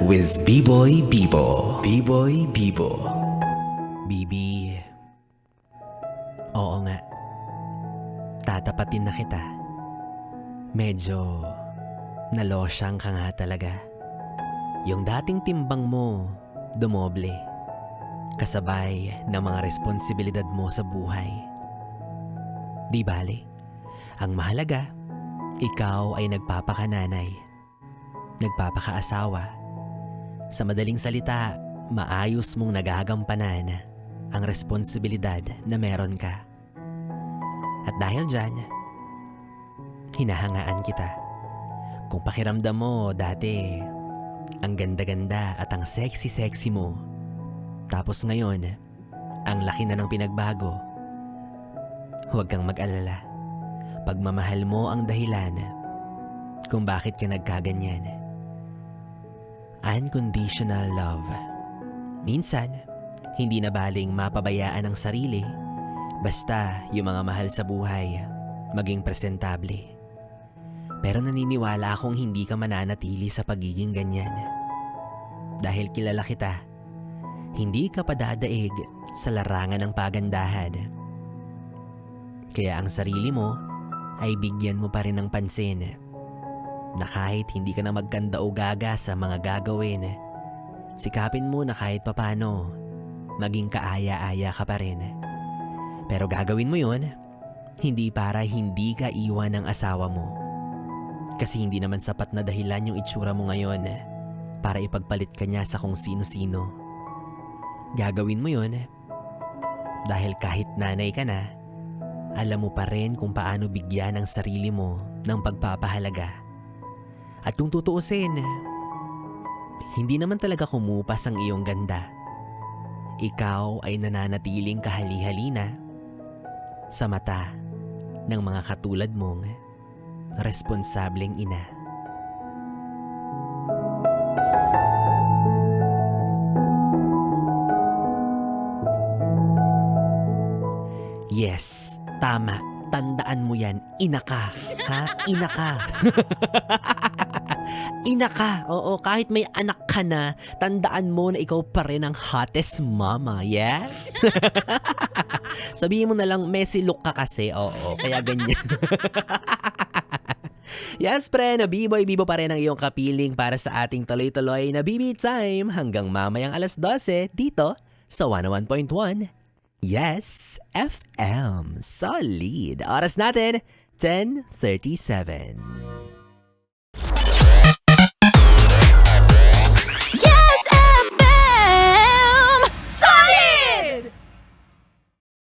with B-Boy Bibo. B-Boy Bibo. Bibi, oo nga. Tatapatin na kita. Medyo nalosyang ka nga talaga. Yung dating timbang mo, dumoble. Kasabay ng mga responsibilidad mo sa buhay. Di bale, ang mahalaga, ikaw ay nagpapakananay, nagpapakaasawa. Sa madaling salita, maayos mong nagagampanan ang responsibilidad na meron ka. At dahil dyan, hinahangaan kita. Kung pakiramdam mo dati, ang ganda-ganda at ang sexy-sexy mo. Tapos ngayon, ang laki na ng pinagbago. Huwag kang mag-alala. Pagmamahal mo ang dahilan kung bakit ka nagkaganyan. Unconditional love. Minsan, hindi na baling mapabayaan ang sarili. Basta yung mga mahal sa buhay, maging presentable. Pero naniniwala akong hindi ka mananatili sa pagiging ganyan. Dahil kilala kita, hindi ka padadaig sa larangan ng pagandahan. Kaya ang sarili mo ay bigyan mo pa rin ng pansin na kahit hindi ka na magkanda o gaga sa mga gagawin, sikapin mo na kahit papano maging kaaya-aya ka pa rin. Pero gagawin mo yun, hindi para hindi ka iwan ng asawa mo. Kasi hindi naman sapat na dahilan yung itsura mo ngayon para ipagpalit ka niya sa kung sino-sino. Gagawin mo yun dahil kahit nanay ka na, alam mo pa rin kung paano bigyan ang sarili mo ng pagpapahalaga. At kung tutuusin, hindi naman talaga kumupas ang iyong ganda. Ikaw ay nananatiling kahali-halina sa mata ng mga katulad mong responsableng ina. Yes, tama. Tandaan mo yan. Ina ka. Ha? Ina ka. Ina ka. Oo, kahit may anak ka na, tandaan mo na ikaw pa rin ang hottest mama. Yes? Sabihin mo na lang, messy look ka kasi. Oo, kaya ganyan. Yes, pre, na B-Boy Bibo pa rin ang iyong kapiling para sa ating tuloy-tuloy na BB Time hanggang mamayang alas 12 dito sa 101.1 Yes FM. Solid. Oras natin, 10:37.